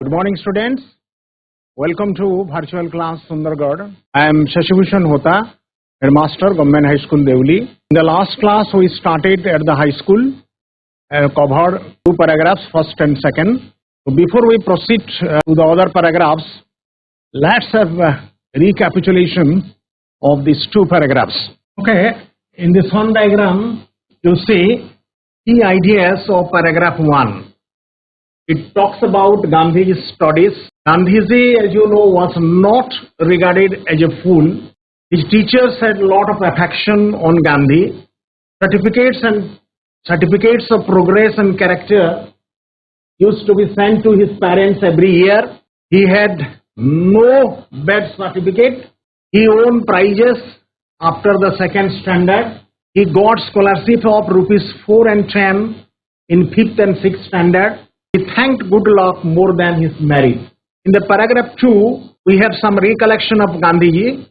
Good morning, students. Welcome to virtual class Sundargarh. I am Shashibhusan Hota, Headmaster, Government High School, Devli. In the last class, we started at the high school, covered two paragraphs, first and second. So before we proceed to the other paragraphs, let's have a recapitulation of these two paragraphs. Okay, in this one diagram, you see key ideas of paragraph 1. It talks about Gandhi's studies. Gandhiji, as you know, was not regarded as a fool. His teachers had a lot of affection on Gandhi. Certificates of progress and character used to be sent to his parents every year. He had no bad certificate. He won prizes after the second standard. He got scholarship of rupees 4 and 10 in 5th and 6th standard. He thanked good luck more than his merit. In the paragraph 2, we have some recollection of Gandhiji.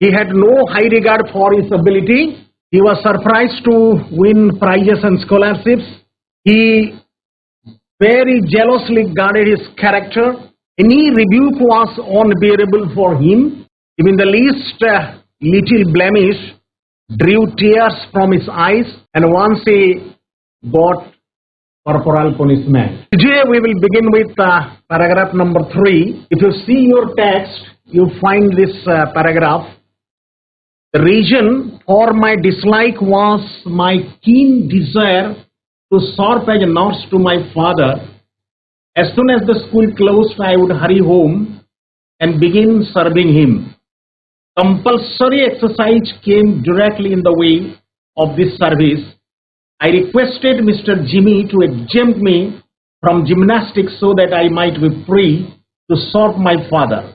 He had no high regard for his ability. He was surprised to win prizes and scholarships. He very jealously guarded his character. Any rebuke was unbearable for him. Even the least little blemish drew tears from his eyes, and once he got corporal punishment. Today we will begin with paragraph number 3. If you see your text, you find this paragraph. The reason for my dislike was my keen desire to serve as a nurse to my father. As soon as the school closed, I would hurry home and begin serving him. Compulsory exercise came directly in the way of this service. I requested Mr. Jimmy to exempt me from gymnastics so that I might be free to serve my father.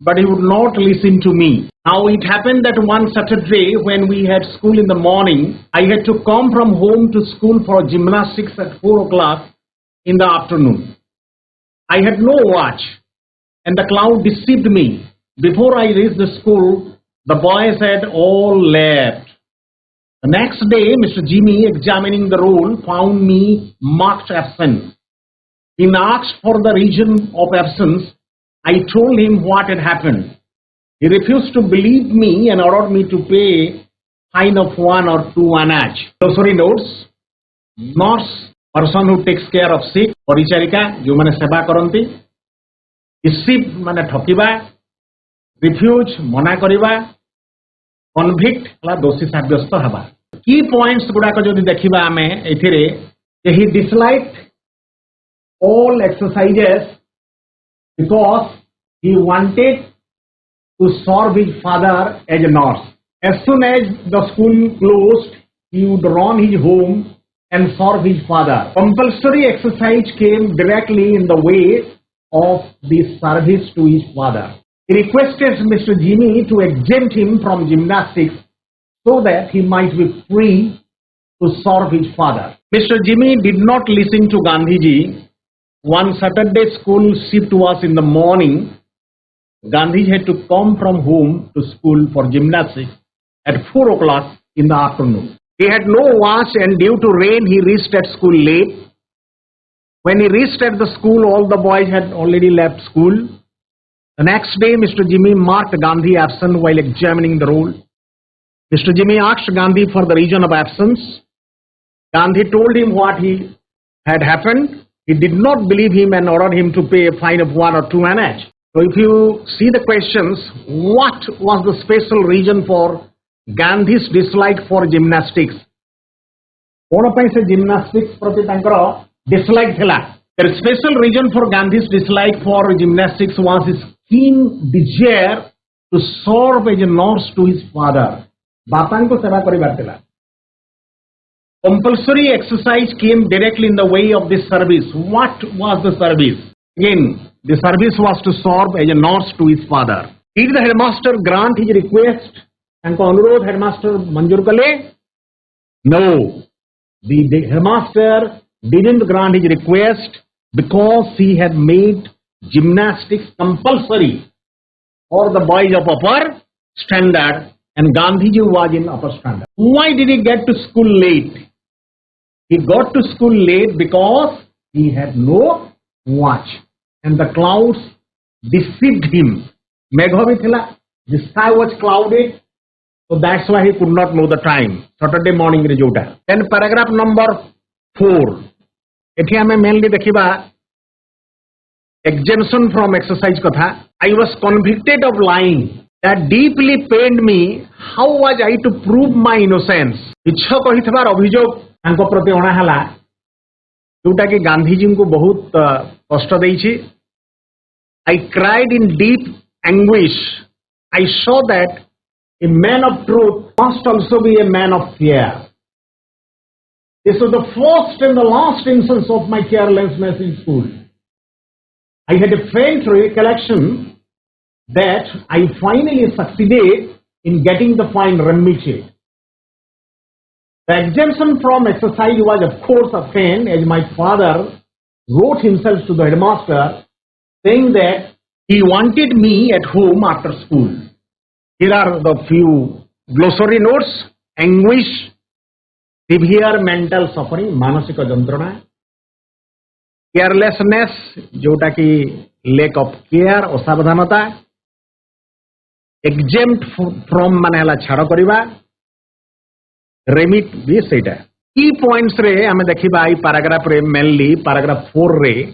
But he would not listen to me. Now it happened that one Saturday when we had school in the morning, I had to come from home to school for gymnastics at 4 o'clock in the afternoon. I had no watch and the cloud deceived me. Before I reached the school, the boys had all left. The next day, Mr. Jimmy, examining the roll, found me marked absent. He asked for the reason of absence. I told him what had happened. He refused to believe me and ordered me to pay fine of 1 or 2 annas. Glossary notes: nurse, person who takes care of sick. Paricharika, जो माने सेवा करंती. Deceive माने ठकिबा. Refuse, मना करिबा. Convict, ला दोषी साब्यस्त हबा. Key points गुड़ाक जो देखिबा आमे एथिरे, he disliked all exercises because he wanted to serve his father as a nurse. As soon as the school closed, he would run his home and serve his father. Compulsory exercise came directly in the way of this service to his father. He requested Mr. Jimmy to exempt him from gymnastics so that he might be free to serve his father. Mr. Jimmy did not listen to Gandhiji. One Saturday school shift was in the morning. Gandhi had to come from home to school for gymnastics at 4 o'clock in the afternoon. He had no watch and due to rain he reached at school late. When he reached at the school, all the boys had already left school. The next day, Mr. Jimmy marked Gandhi absent while examining the roll. Mr. Jimmy asked Gandhi for the reason of absence. Gandhi told him what had happened. He did not believe him and ordered him to pay a fine of 1 or 2 annas. So if you see the questions, what was the special reason for Gandhi's dislike for gymnastics? What was gymnastics prati tankara dislike thila? The special reason for Gandhi's dislike for gymnastics was his keen desire to serve as a nurse to his father. Bapanko seva karibar thila. Compulsory exercise came directly in the way of this service. What was the service? Again, the service was to serve as a nurse to his father. Did the headmaster grant his request? And Konurod headmaster Manjur Kale? No. The headmaster didn't grant his request because he had made gymnastics compulsory for the boys of upper standard and Gandhiji was in upper standard. Why did he get to school late? He got to school late because he had no watch and the clouds deceived him. Megha bhi thila, the sky was clouded, so that's why he could not know the time. Saturday morning re jota. Then paragraph number 4. Ethi ame mainly dekhiba exemption from exercise katha. I was convicted of lying. That deeply pained me. How was I to prove my innocence? Ichha kahithbar abhijog anko prati ona hala. Jota ki Gandhi ji ko bahut kashta deichi. I cried in deep anguish. I saw that a man of truth must also be a man of fear. This was the first and the last instance of my carelessness in school. I had a faint recollection that I finally succeeded in getting the fine remitted. The exemption from exercise was of course obtained as my father wrote himself to the headmaster saying that he wanted me at home after school. Here are the few glossary notes. Anguish, severe mental suffering, manasika jantrana. Carelessness, jota ki lack of care, asavadhanata. Exempt from mane hala chhada kariba. Remit bhi seita. Key points re ame dekhiba ei paragraph re mainly paragraph 4 re.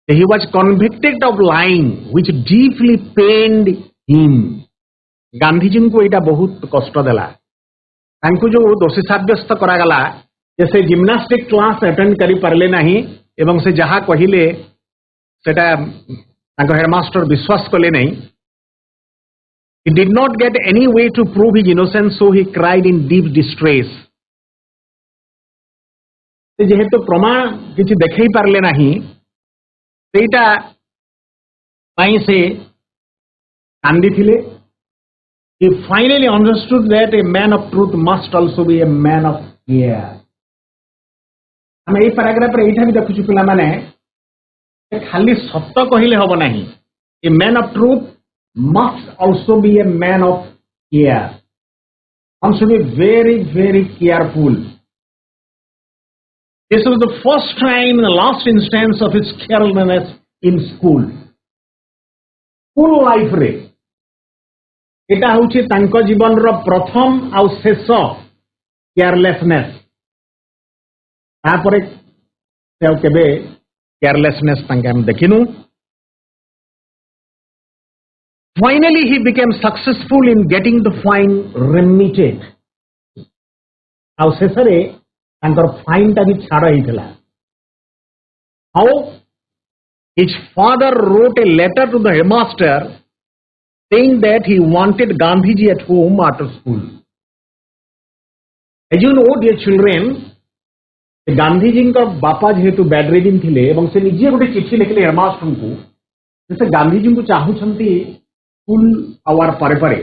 He was convicted of lying, which deeply pained him. Gandhi ji को एटा बहुत कष्ट देला. तांको जो दोषी साब्यस्त करागला जैसे gymnastic class attend करी परले नहीं एवं से जहा कहिले सेटा तांको हेडमास्टर विश्वास कले नहीं. He did not get any way to prove his innocence, so he cried in deep distress. जेहेतु प्रमाण किछि देखै परले नहीं सेटा पाई से कांदी थिले. He finally understood that a man of truth must also be a man of fear. हम एई पैराग्राफ रे एठा भी देखुछु पिला माने खाली सत्य कहिले हबो नाही. A man of truth must also be a man of fear. One should be very, very careful. This was the first time in the last instance of his carelessness in school. School life re एटा होछि तांको जीवन रो प्रथम आ शेष carelessness. तापरे से केबे carelessness तांके हम देखिनु. Finally he became successful in getting the fine remitted. आ शेष रे तांकर फाइन ता भी छाड़ा हितला. How? His father wrote a letter to the headmaster saying that he wanted Gandhiji at home after school. As you know, dear children, Gandhiji का बापा जेहेतु bedridden थिले एवं से निजे गोटे चिट्ठी लिखले हेडमास्टर को जैसे गांधीजी को चाहूछंती स्कूल आवर परे परे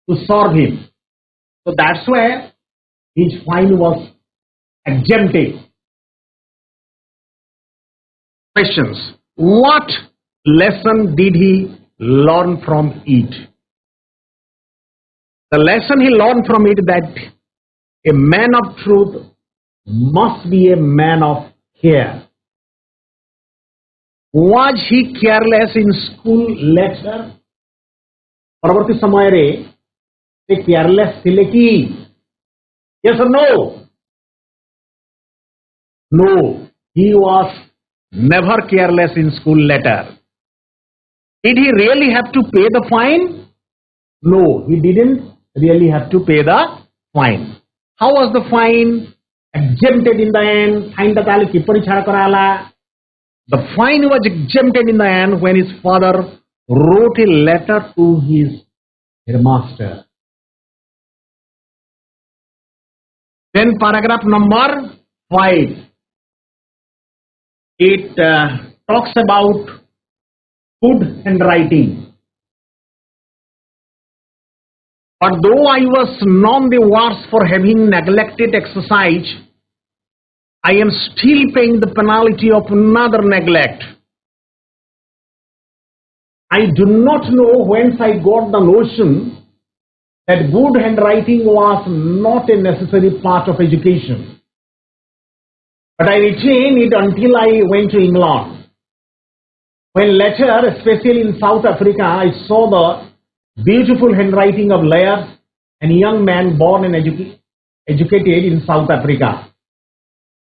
to serve him. So that's why his fine was exempted. Questions. What lesson did he learn from it? The lesson he learned from it that a man of truth must be a man of care. Was he careless in school later? परवर्ती समय रे से careless थिले की? Yes or no? No, he was never careless in school later. Did he really have to pay the fine? No, he didn't really have to pay the fine. How was the fine exempted in the end? Fine ta tale kipari chhada karala. The fine was exempted in the end when his father wrote a letter to his headmaster. Then paragraph number 5. It talks about good handwriting. But though I was none the worse for having neglected exercise, I am still paying the penalty of another neglect. I do not know whence I got the notion that good handwriting was not a necessary part of education. But I retained it until I went to England. When later, especially in South Africa, I saw the beautiful handwriting of lawyers and young men born and educated in South Africa,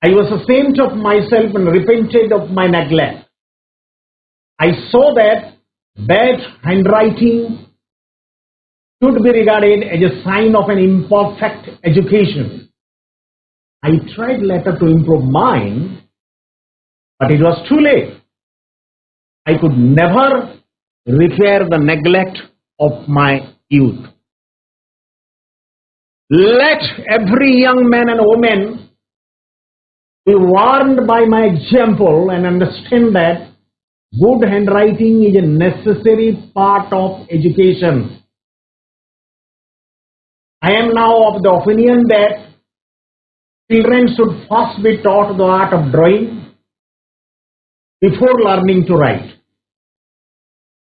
I was ashamed of myself and repented of my neglect. I saw that bad handwriting should be regarded as a sign of an imperfect education. I tried later to improve mine, but it was too late. I could never repair the neglect of my youth. Let every young man and woman be warned by my example and understand that good handwriting is a necessary part of education. I am now of the opinion that children should first be taught the art of drawing before learning to write.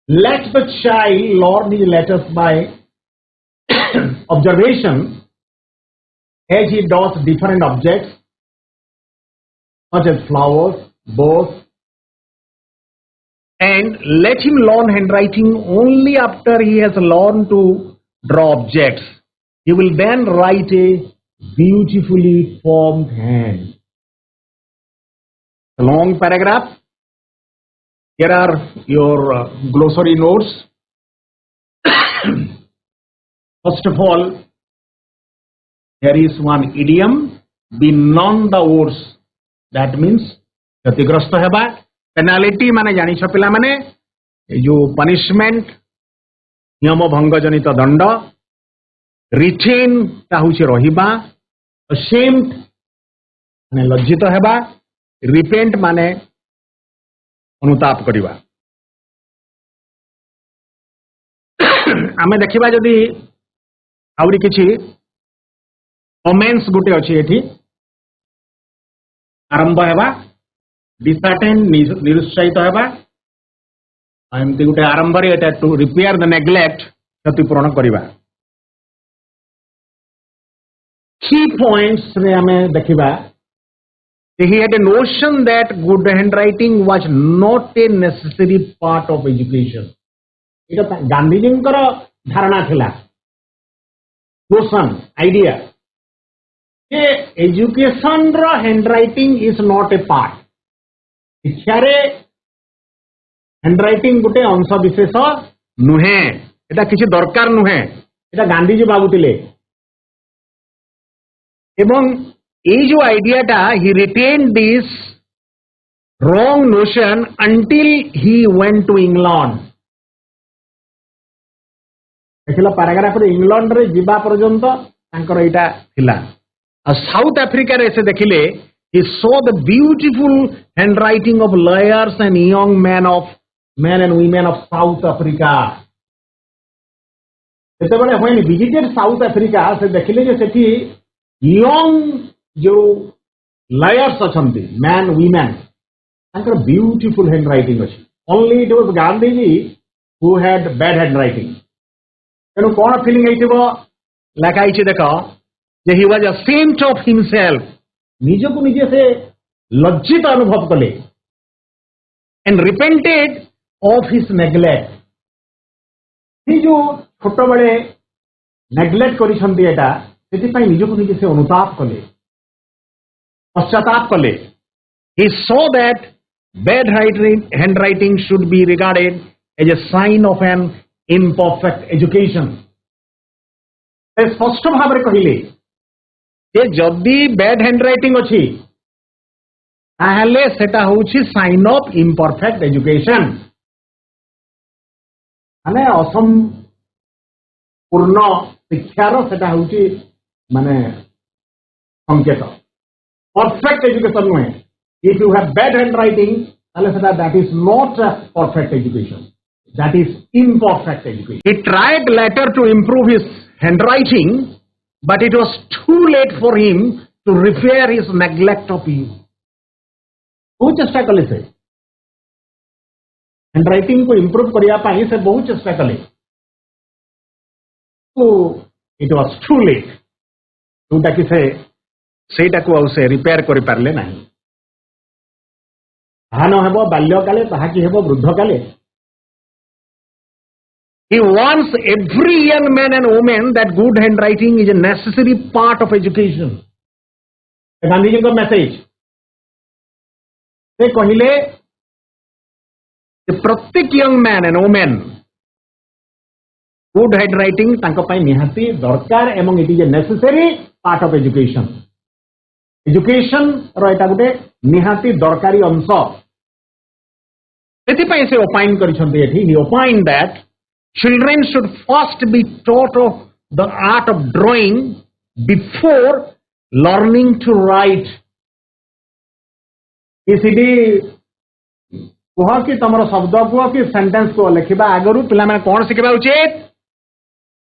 Let the child learn his letters by observation as he does different objects such as flowers, birds, and let him learn handwriting only after he has learned to draw objects. He will then write a beautifully formed hand. A long paragraph. Here are your glossary notes. First of all, there is one idiom, be none the worse. That means, क्षतिग्रस्त हेबा, penalty माने जानिछ पिला माने जो punishment, नियम भंग जनित दंड, retain ता होछि रहिबा, ashamed माने लज्जित हेबा, repent माने अनुताप करिबा. आमे देखिबा जदि आउरी किछि कमेंट्स गुटे अछि एठी आरंभ हेबा disheartened निरुत्साहित हेबा एमती गुटे आरंभ रे एटा टू रिपेयर द नेग्लेक्ट क्षतिपूरण करिबा. की पॉइंट्स रे आमे देखिबा he had a notion that good handwriting was not a necessary part of education. एटा गांधीजींकर धारणा थिला, notion, idea कि एजुकेशन रो handwriting is not a part. शिक्षा रे हैंडराइटिंग गुटे अंश विशेष नुहे, एटा किछि दरकार नुहे, एटा गांधीजी भाबुतिले. एवं ए जो आइडियाटा he retain this wrong notion until he went to England. देखिला पैराग्राफ रे इंग्लैंड रे जिबा पर्यंत तांकर एटा थिला. साउथ अफ्रिका रे से देखिले he saw the beautiful handwriting of lawyers and young men and women of South Africa. जेतेबेले when he visited South Africa से देखिले जे सेठी young जो lawyers अछंती, men women, तांकर beautiful handwriting अछि. Only it was Gandhiji who had bad handwriting. तेनु कोन feeling आइथिबो लखाइछि देखो जे he was ashamed of himself, निजको निजे से लज्जित अनुभव कले, and repented of his neglect. ही जो छोट बड़े नेग्लेक्ट करिसंती एटा सेति पई निजको निजे से अनुताप कले, पश्चाताप कले. He saw that bad handwriting should be regarded as a sign of an imperfect education. से स्पष्ट भाव रे कहिले जदि बैड हैंडराइटिंग अच्छी ताहले सेटा होछि साइन ऑफ इम्परफेक्ट एजुकेशन, माने असम पूर्ण शिक्षार सेटा होछि माने संकेत. परफेक्ट एजुकेशन नुहे. If you have bad handwriting ताहले सेटा that is not perfect education, that is imperfect education. He tried later to improve his handwriting, but it was too late for him to repair his neglect of youth. बहुत चेष्टा कले से handwriting को improve करिया पाई से बहुत चेष्टा कले, तो इट वाज टू लेट. जोटा कि से सेटा को आउ से रिपेयर करि पारले नाही. ताहा न हेबो बाल्य काले ताहा कि हेबो वृद्ध काले. He wants every young man and woman that good handwriting is a necessary part of education. Gandhi ji का मैसेज से कहले प्रत्येक young man and women good handwriting तांको पाई निहाती दरकार एवं it is a necessary part of education. Education रो एटा गुटे निहाती दरकारी अंश. एथिपाई से ओपाइन करिसंती एठी. He opine that children should first be taught of the art of drawing before learning to write. इसीदी कुह कि तुम शब्द कुह कि सेंटेंस को लिखा आगु पिला मैंने कौन शिखा उचित?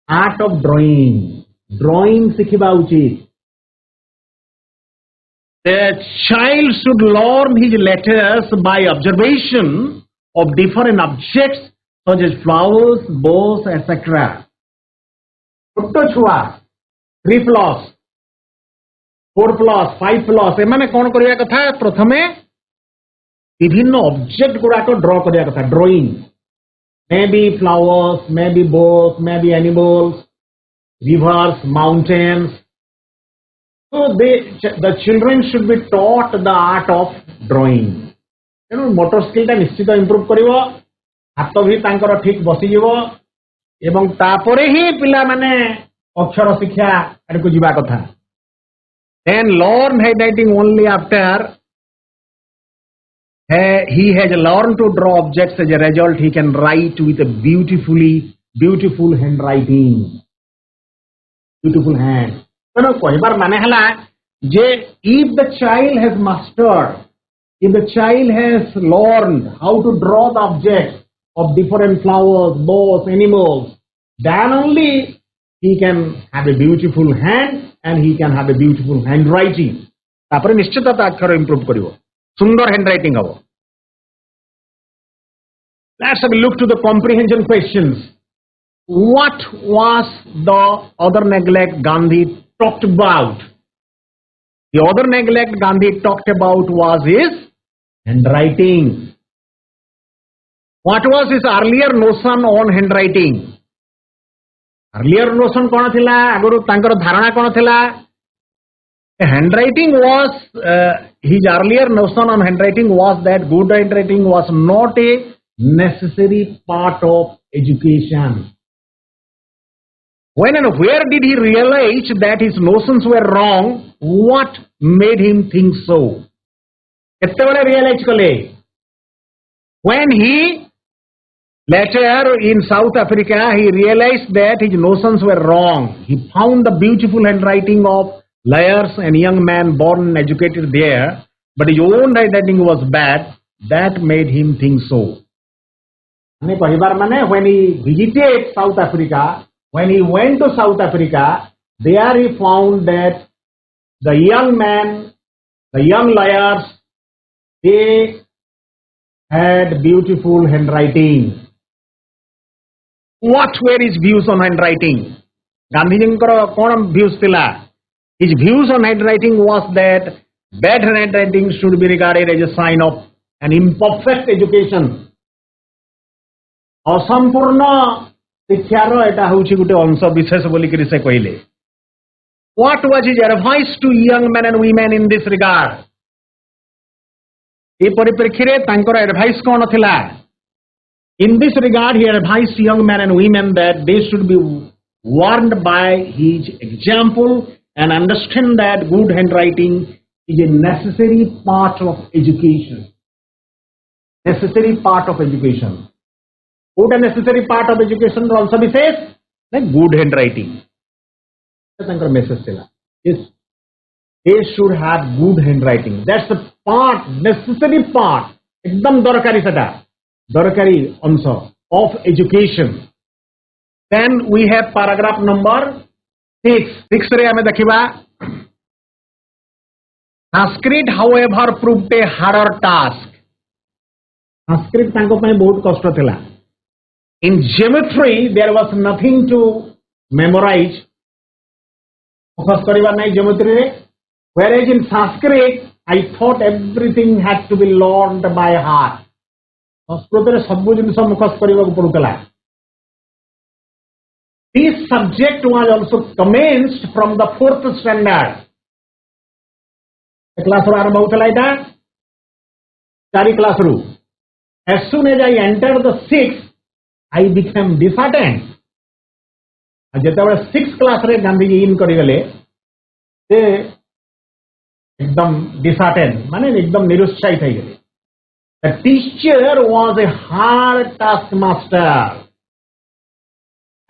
Art of drawing. ड्रॉइंग शिखा उचित. The child should learn his letters by observation of different objects such as flowers, bows, etc. छोटो छुआ 3+, 4+, 5+ एमाने कौन करिया कथा? प्रथमे विभिन्न ऑब्जेक्ट गुड़ाक ड्रॉ करिया कथा. Drawing may be flowers, may be Bose, may be animals, reverse, mountains. So the children should be taught the art of drawing. Motor skill टा निश्चित इंप्रूव करिवो. हाथ भी तांकर ठीक बसीजिवो एवं तापरे ही पिला माने अक्षर शिक्षा आड़ को जीवा कथा. Then learn handwriting only after he has learned to draw objects. As a result, he can write with a beautiful handwriting, beautiful hand. So कहबार माने हला जे if the child has mastered, if the child has learned how to draw the objects of different flowers, bows, animals, then only he can have a beautiful hand and he can have a beautiful handwriting. तापर निश्चितता अक्षर improve करिवो. सुंदर handwriting हबो. Let's have a look to the comprehension questions. What was the other neglect Gandhi talked about? The other neglect Gandhi talked about was his handwriting. What was his earlier notion on handwriting? Earlier notion कौन थिला? अगर तांकर धारणा कौन थिला? Handwriting was his earlier notion on handwriting was that good handwriting was not a necessary part of education. When and where did he realize that his notions were wrong? What made him think so? केतेबेले realize कले? When he later in South Africa, he realized that his notions were wrong. He found the beautiful handwriting of lawyers and young men born and educated there, but his own handwriting was bad. That made him think so. When he visited South Africa, when he went to South Africa, there he found that the young men, the young lawyers, they had beautiful handwriting. What were his views on handwriting? Gandhijinଙ୍କର कौन views थिला? His views on handwriting was that bad handwriting should be regarded as a sign of an imperfect education. असंपूर्ण शिक्षार एटा होछि गुटे अंश विशेष बोली करी से कहले. What was his advice to young men and women in this regard? ए परिप्रेक्षी रे तांकर एडवाइस कौन थिला? In this regard, he advised young men and women that they should be warned by his example and understand that good handwriting is a necessary part of education. Necessary part of education. What a necessary part of education also be says? Like good handwriting. That's the message. Yes, they should have good handwriting. That's the part, necessary part. Ekdam darakari sata. Darakari answer of education. Then we have paragraph number 6. 6 रे हमें देखिबा. Sanskrit, however, proved a harder task. Sanskrit तांको ପାଇଁ बहुत कष्ट थिला. In geometry, there was nothing to memorize. Focus करिबा नै geometry रे. Whereas in Sanskrit, I thought everything had to be learned by heart. Sanskrit रे सब जिनिस मुखस्त करबा को पडुतला. This subject was also commenced from the 4th standard. Class रो आरंभ होतला इटा 4 class row. As soon as I entered the 6th, I became disheartened. जेतेबेले 6th class रे गांधी जी इन करि गले से एकदम disheartened माने एकदम निरुत्साहित हो गए. The teacher was a hard taskmaster,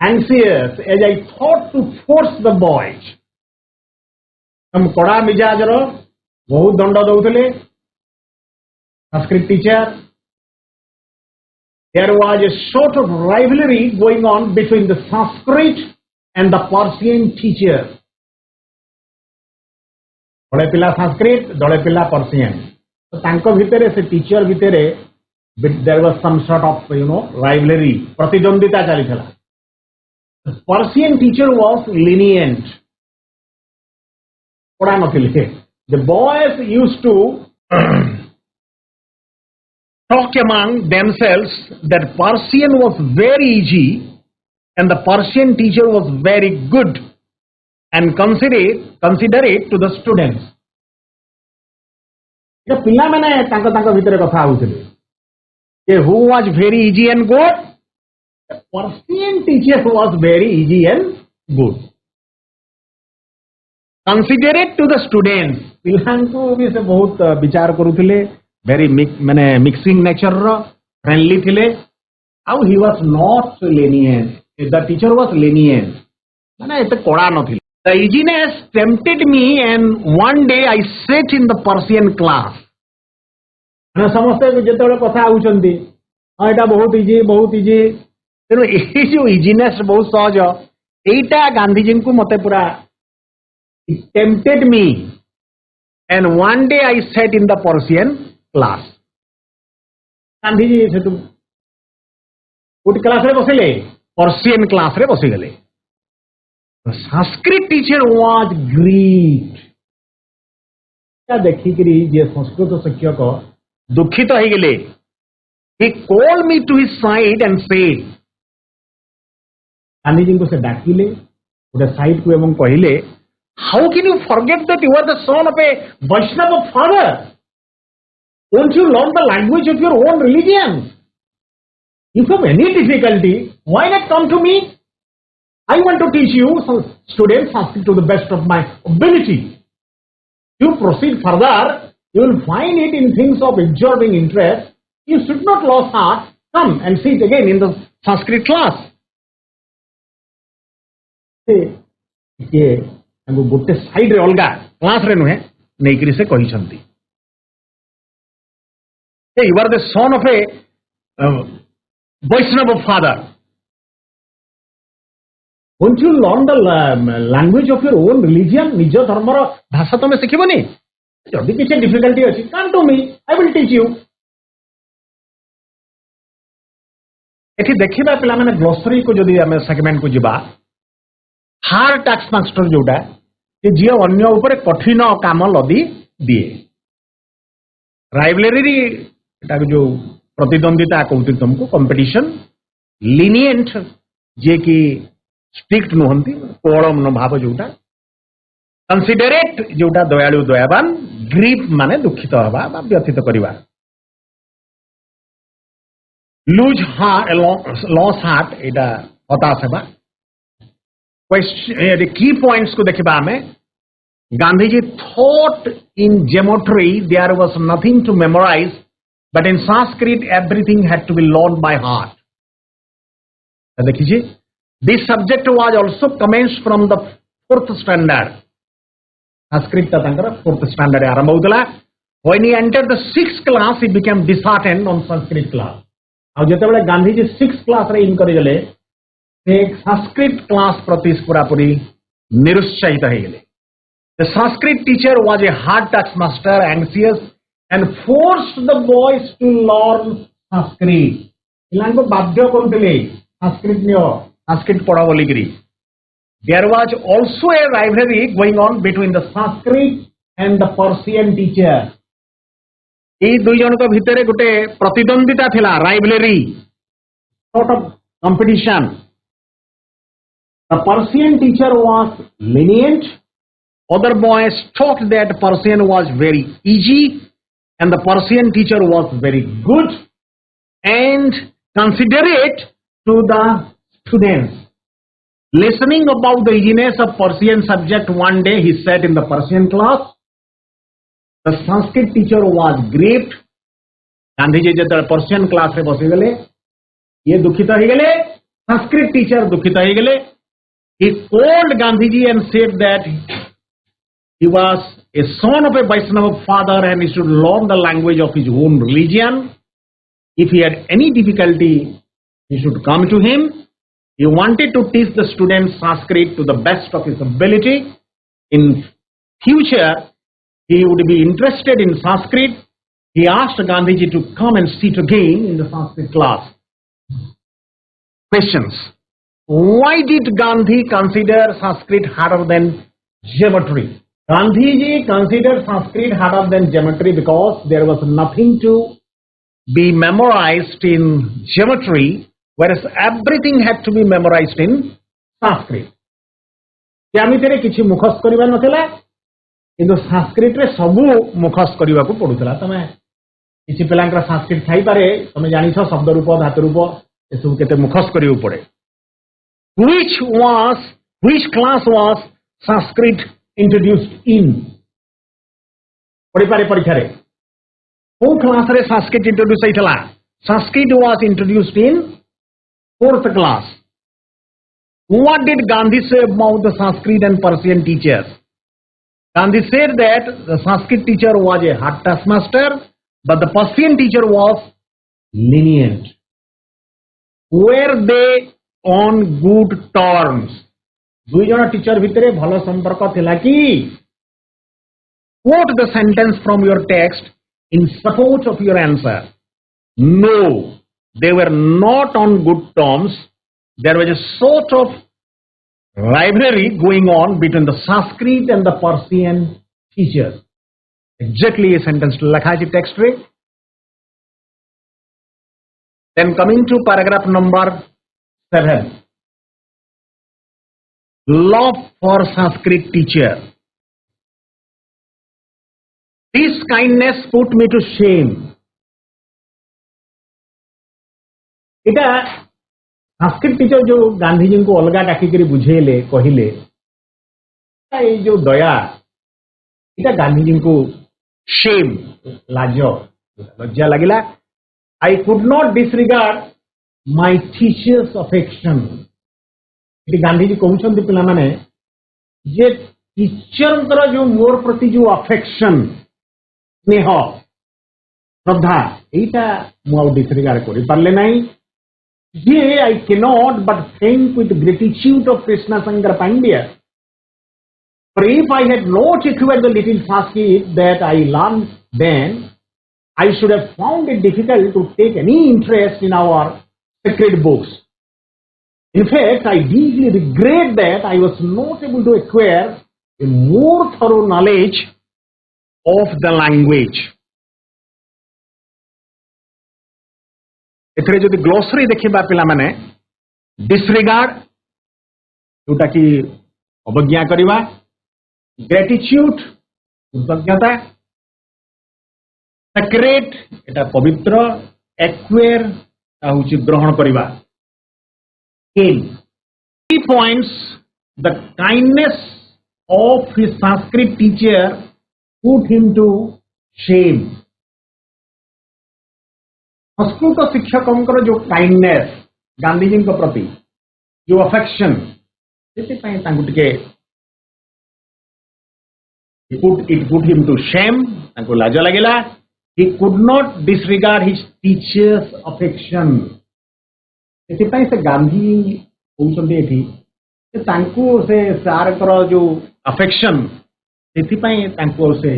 anxious as I thought to force the boys. हम कड़ा मिजाज रो बहुत दंड दउतले Sanskrit teacher. There was a sort of rivalry going on between the Sanskrit and the Persian teacher. दले पिला संस्कृत दले पिला पर्सियन. तो तांको भितरे से टीचर भितरे there was some sort of rivalry प्रतिद्वंदिता चली थला. The Persian teacher was lenient. पढ़ा नथिले. The boys used to talk among themselves that Persian was very easy and the Persian teacher was very good and considerate to the students. ये पिला माने तांको तांको भितरे कथा होउथिले कि who was very easy and good? The Persian teacher was very easy and good. Considerate to the students. पिलांको भी से बहुत विचार करूथिले. Very माने mixing nature रो friendly थिले. How he was not lenient. The teacher was lenient. माने एते कोड़ा नथिले. The easiness tempted me and one day I sat in the Persian class. ना समझते जेतेबेले कथा आउचंदी एटा बहुत इजी तेनो ए जो इजीनेस बहुत सहज एटा गांधी जी को मते पूरा it tempted me and one day I sat in the Persian class. Gandhi ji से तुम उट क्लास रे बसिले पर्सियन क्लास रे बसि गले. Sanskrit teacher was greet. क्या देखि करी जे संस्कृत शिक्षक दुखित हो गले. He called me to his side and said, Gandhi ji को से डाकिले उडे साइड को एवं कहिले, how can you forget that you are the son of a Vaishnava father? Won't you learn the language of your own religion? If you have any difficulty, why not come to me? I want to teach you some students Sanskrit to the best of my ability. You proceed further, you will find it in things of absorbing interest. You should not lose heart. Come and sit again in the Sanskrit class. ये हमको गोटे side रे अलगा class रे नुहे नेकरी से कहि छंती. You are the son of a Vaishnava father. Won't you learn the language of your own religion? निज धर्मर भाषा तमे सिखिबोनी. जदि किछि डिफिकल्टी अछि come to me, I will teach you. एठी देखिबा पिला माने ग्लोसरी को जदि हमें सेगमेंट को जिबा हार्ड टैक्स मास्टर जोटा कि जे अन्य ऊपर कठिन काम लदी दिए. राइवलरी एटा जो प्रतिद्वंदिता कहते तुमको कंपटीशन. लीनिएंट जे कि स्ट्रिक्ट नुहंती कोलम न भाव जोटा. कंसिडरेट जोटा दयालु दयावान. ग्रीफ माने दुखित हवा बा व्यथित करिवा. लूज हार्ट लॉस हार्ट एटा हताश हेबा. क्वेश्चन की पॉइंट्स को देखिबा हमें Gandhi ji thought in geometry there was nothing to memorise but in Sanskrit everything had to be learned by heart. देखिए this subject was also commenced from the 4th standard. Sanskrit ta tankara 4th standard आरंभ होतला. When he entered the 6th class he became disheartened on Sanskrit class. Uh जेतेबेले Gandhi ji 6th class रे इन करि गले से Sanskrit class प्रति पूरा पूरी निरुत्साहित हो गले. The Sanskrit teacher was a hard taskmaster, anxious and forced the boys to learn Sanskrit. इलानको बाध्य करथिले संस्कृत नियो संस्कृत पढ़ा बोली करी. There was also a rivalry going on between the Sanskrit and the Persian teacher. ये दुई जन को भितरे गोटे प्रतिद्वंदिता थिला, rivalry, sort of competition. The Persian teacher was lenient. Other boys thought that Persian was very easy, and the Persian teacher was very good and considerate to the students. Listening about the easiness of Persian subject, one day he sat in the Persian class. The Sanskrit teacher was grieved. Gandhi ji jab Persian class re basi gale, ye dukhita hi gale, Sanskrit teacher dukhita hi gale. He called Gandhi ji and said that he was a son of a Vaishnava father and he should learn the language of his own religion. If he had any difficulty, he should come to him. He wanted to teach the students Sanskrit to the best of his ability. In future, he would be interested in Sanskrit. He asked Gandhiji to come and sit again in the Sanskrit class. Questions. Why did Gandhi consider Sanskrit harder than geometry? Gandhiji considered Sanskrit harder than geometry because there was nothing to be memorized in geometry, whereas everything had to be memorized in Sanskrit. Geometry किछि मुखस्त करिबा नथिला, किंतु संस्कृत रे सबु मुखस्त करिबा को पडुतला. तमे किछि पिलांकर Sanskrit Thai पारे, तमे जानि छ शब्द रूप धातु रूप ए सब केते मुखस्त करियो पड़े. Which class was Sanskrit introduced in? पढि पारे परीक्षा रे को क्लास रे संस्कृत इंट्रोड्यूस आइतला. Sanskrit was introduced in 4th class. What did Gandhi say about the Sanskrit and Persian teachers? Gandhi said that the Sanskrit teacher was a hard taskmaster, but the Persian teacher was lenient. Were they on good terms? दुई जन teacher भितरे भलो संपर्क थिला कि? Quote the sentence from your text in support of your answer. No, they were not on good terms. There was a sort of rivalry going on between the Sanskrit and the Persian teachers. Exactly a sentence lakha hai text re. Then coming to paragraph number 7. Love for Sanskrit teacher. This kindness put me to shame. इटा Sanskrit teacher जो गांधी जी को अलगा डाकी करी बुझेले कहिले, ये जो दया इटा गांधी जी को शेम लज्जा लगिला. I could not disregard my teacher's affection. इटी Gandhi ji कहउछन्ति पिला माने जे टीचर जो मोर प्रति जो अफेक्शन स्नेह श्रद्धा एटा मु डिसरिगार्ड करि पारले नाही. Yea, I cannot but think with gratitude of Krishna Sankar Pandya. For if I had not acquired the little Sanskrit that I learned then, I should have found it difficult to take any interest in our sacred books. In fact, I deeply regret that I was not able to acquire a more thorough knowledge of the language. एथरे जदि glossary देखिबा पिला माने disregard जोटा कि अवज्ञा करिबा, gratitude कृतज्ञता, secret एटा पवित्र, एक्वायर ता होची ग्रहण करिबा. Key points. The kindness of his Sanskrit teacher put him to shame. Sanskrit शिक्षकों जो काइंडनेस गांधी जी प्रति जो affection it put him to shame. लाज लगिला. He could not disregard his teacher's affection. से गांधी कहउछन्ति से सार जो अफेक्शन से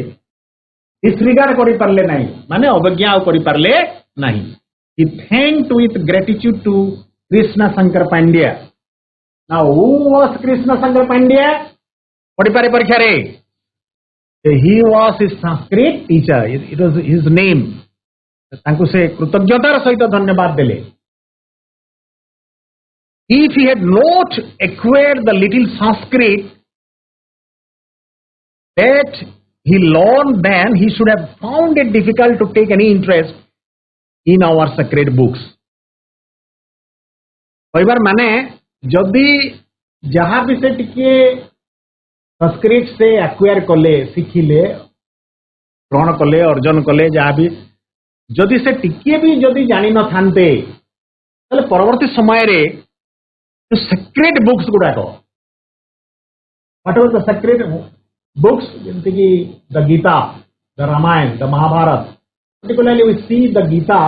डिसरिगार्ड करि पारले नाही, माने अवज्ञा करि पारले नाही. He thanked with gratitude to Krishna Sankar Pandya. Now, who was Krishna Sankar Pandya? पढ़ी पारे परीक्षा रे He was his Sanskrit teacher. It was his name. तांकु से कृतज्ञतार सहित धन्यवाद देले. If he had not acquired the little Sanskrit that he learned, then he should have found it difficult to take any interest in our sacred books. कहबार माने जदि जहाँ भी से टिके संस्कृत से एक्वायर कले, शिखिले, ग्रहण कले, अर्जन कले, जहाँ भी जदि से टिके भी जदि जानी न थांते ताले परवर्ती समय रे तो सेक्रेट बुक्स गुड़ाक, what are the secret books, जैसे कि the Gita, the Ramayana, the Mahabharata, particularly we see the Gita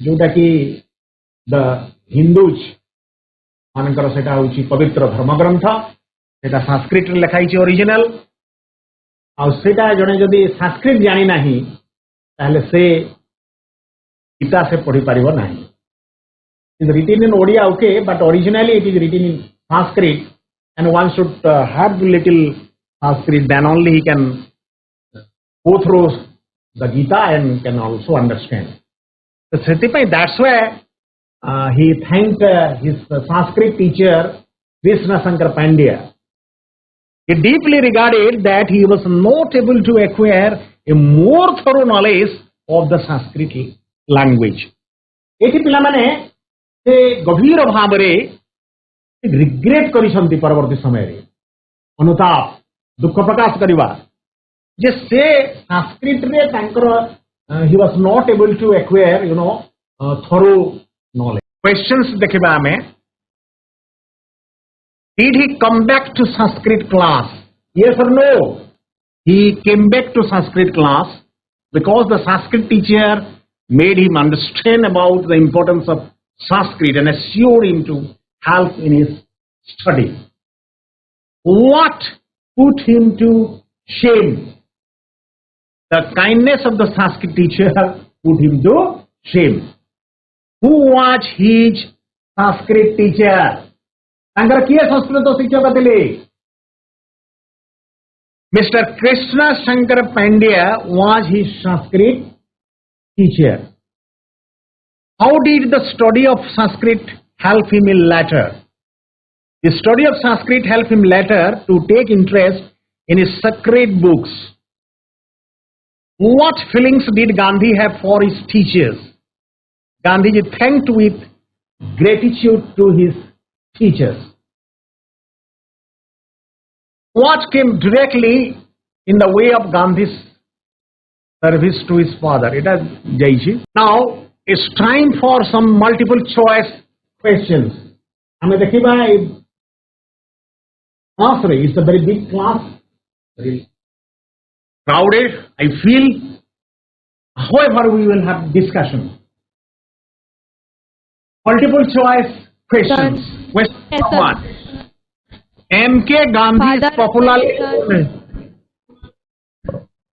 जोटा कि द हिंदूज मानकर सेटा होची पवित्र धर्मग्रंथ, सेटा संस्कृत रे लिखाई छि ओरिजिनल, आ सेटा जने जदि संस्कृत जानी नाही ताले से गीता से पढ़ी पारिबो नाही. It is written in Odia, okay, but originally it is written in Sanskrit, and one should have little Sanskrit, then only he can go through the Gita and can also understand. So that's why he thanked his Sanskrit teacher Krishna Shankar Pandya. He deeply regarded that he was not able to acquire a more thorough knowledge of the Sanskrit language. एठी पिला माने से गभीर भाव रे regret करिसंती परवर्ती समय रे, अनुताप, दुख प्रकाश करिवा जे से संस्कृत रे तांकर he was not able to acquire, thorough knowledge. Questions देखिबा हमें. Did he come back to Sanskrit class? Yes or no? He came back to Sanskrit class because the Sanskrit teacher made him understand about the importance of Sanskrit and assured him to help in his study. What put him to shame? The kindness of the Sanskrit teacher put him to shame. Who was his Sanskrit teacher? तांकर किए संस्कृत शिक्षक थिले? Mr. Krishna Shankar Pandya was his Sanskrit teacher. How did the study of Sanskrit help him in later? The study of Sanskrit helped him later to take interest in his sacred books. What feelings did Gandhi have for his teachers? Gandhiji thanked with gratitude to his teachers. What came directly in the way of Gandhi's service to his father? It has Jaishi. Now it's time for some multiple choice questions. हमें देखिए class रे, it's a very big class, very crowded. I feel. However, we will have discussion. Multiple choice questions. Question one. M.K. Gandhi's popular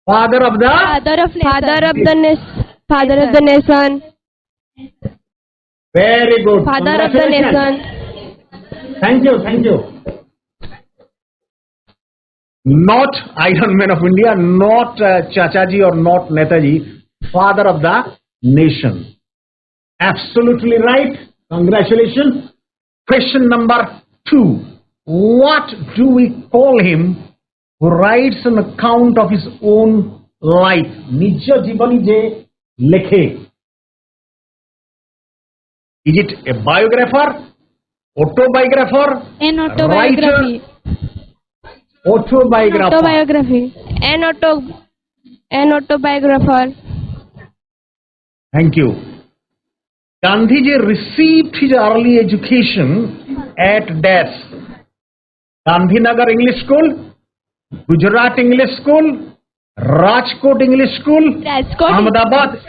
father of the nation. Very good. Father of the nation. Thank you. Not Iron Man of India, not Chachaji or not Netaji. Father of the nation. Absolutely right. Congratulations. Question number 2. What do we call him who writes an account of his own life? Nijo jibani je lekhe. Is it a biographer, autobiographer, An autobiography. Autobiography. An autobiographer. Thank you. Gandhiji received his early education at dash. Gandhinagar English School, Gujarat English School, Rajkot English School, Ahmedabad.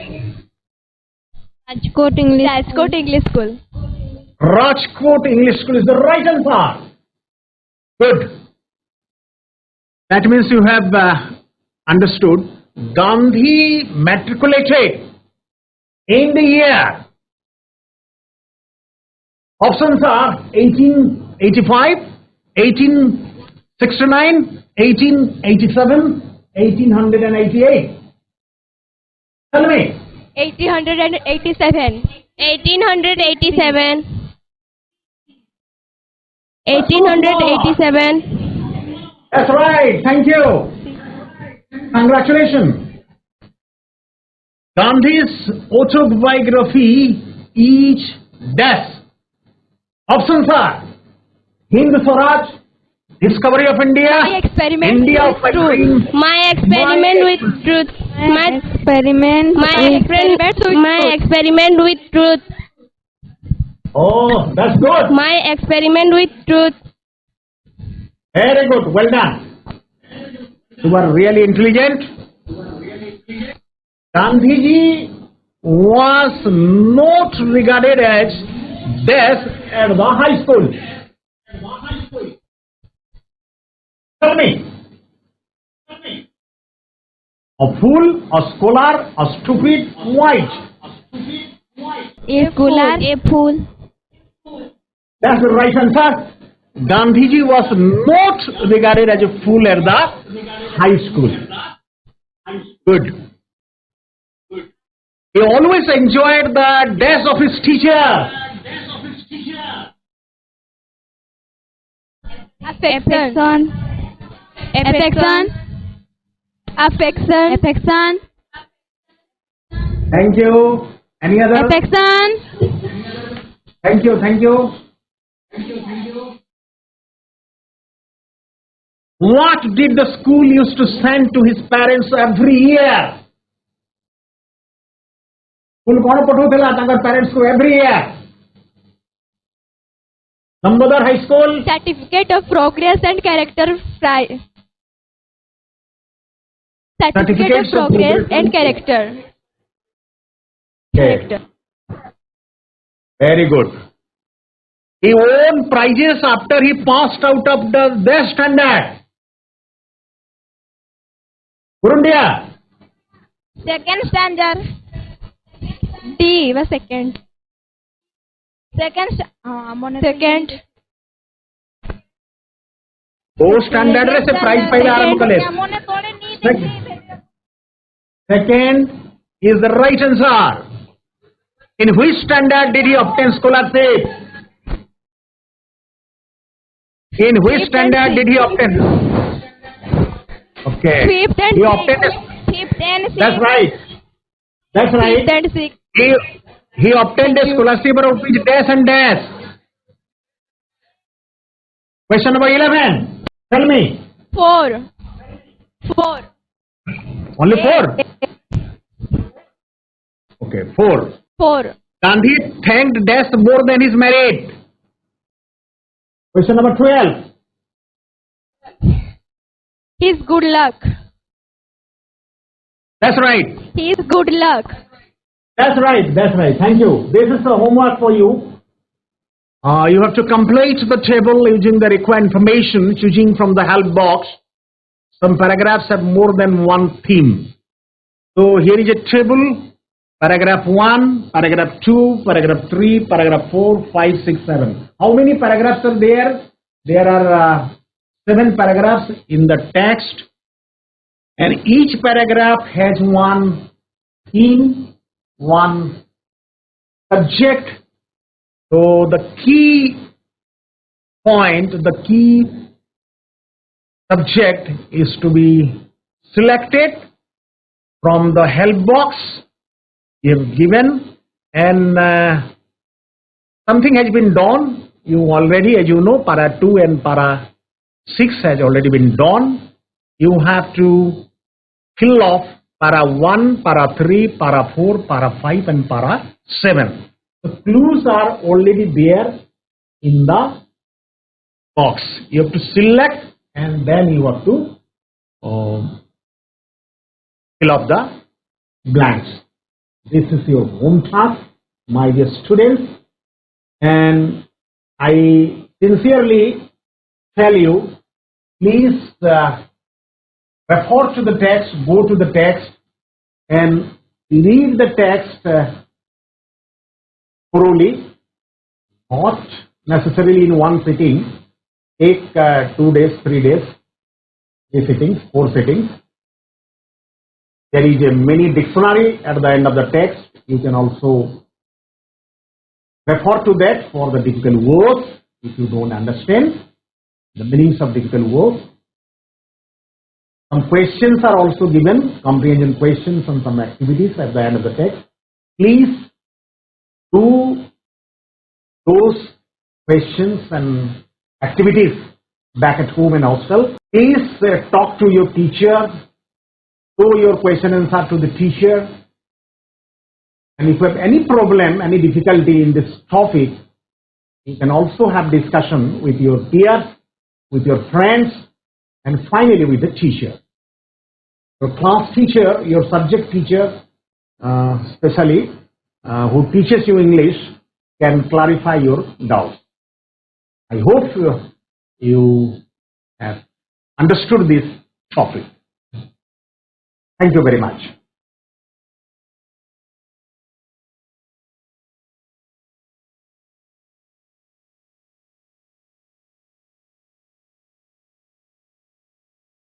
Rajkot English School. Rajkot English School is the right answer. Good. That means you have understood. Gandhi matriculated in the year. Options are 1885, 1869, 1887, 1888? Tell me. 1887. 1887. 1887. That's right. Thank you. Congratulations. Gandhi's autobiography each dash. Options are Hind Swaraj, Discovery of India, My experiment India with of my truth. dreams. My experiment with truth. My experiment with truth. Oh, that's good. My experiment with truth. Very good. Well done. You are really intelligent. Gandhiji was not regarded as deaf at the high school. Tell me. A fool, a scholar, a stupid, white. A fool. That's the right answer. Gandhiji was not regarded as a fool at the high school. Good. He always enjoyed the desk of his teacher. Affection. Thank you. Any other? Affection. Thank you. What did the school used to send to his parents every year? School कौन पठाउथेला तांकर parents को every year? Damodar High School. Certificate of progress and character prize. Certificate of progress and character. Okay. Very good. He won prizes after he passed out of their standard. Burundia. Second standard. D was second. Second. वो standard से prize पहले आरंभ करें. Second is the right answer. In which standard did he obtain scholarship? In which standard did he obtain? Okay. Fifth and He obtained. Fifth and sixth. That's right. That's right. Fifth and sixth. He obtained a scholarship of which dash and dash. Question number 11. Tell me. 4. Only 4? Okay, 4. 4. Gandhi thanked death more than his merit. Question number 12. His good luck. That's right. His good luck. That's right. Thank you. This is the homework for you. You have to complete the table using the required information, choosing from the help box. Some paragraphs have more than one theme. So here is a table. Paragraph 1, paragraph 2, paragraph 3, paragraph 4, 5, 6, 7. How many paragraphs are there? There are 7 paragraphs in the text. And each paragraph has one theme, one subject. So the key point, the key subject is to be selected from the help box you have given, and something has been done. You already, as you know, para 2 and para 6 has already been done. You have to fill off para 1, para 3, para 4, para 5 and para 7. The clues are already there in the box. You have to select and then you have to fill up the blanks. This is your home task, my dear students, and I sincerely tell you, please refer to the text, go to the text and read the text thoroughly, not necessarily in one sitting. Take 2 days, 3 days, 3 sittings, 4 sittings, There is a mini dictionary at the end of the text. You can also refer to that for the difficult words if you don't understand the meanings of difficult words. Some questions are also given, comprehension questions and some activities at the end of the text. Please do those questions and activities back at home and hostel. Please talk to your teacher, show your question and answer to the teacher. And if you have any problem, any difficulty in this topic, you can also have discussion with your peers, with your friends, and finally with the teacher. Your class teacher, your subject teacher, especially who teaches you English, can clarify your doubts. I hope you have understood this topic. Thank you very much.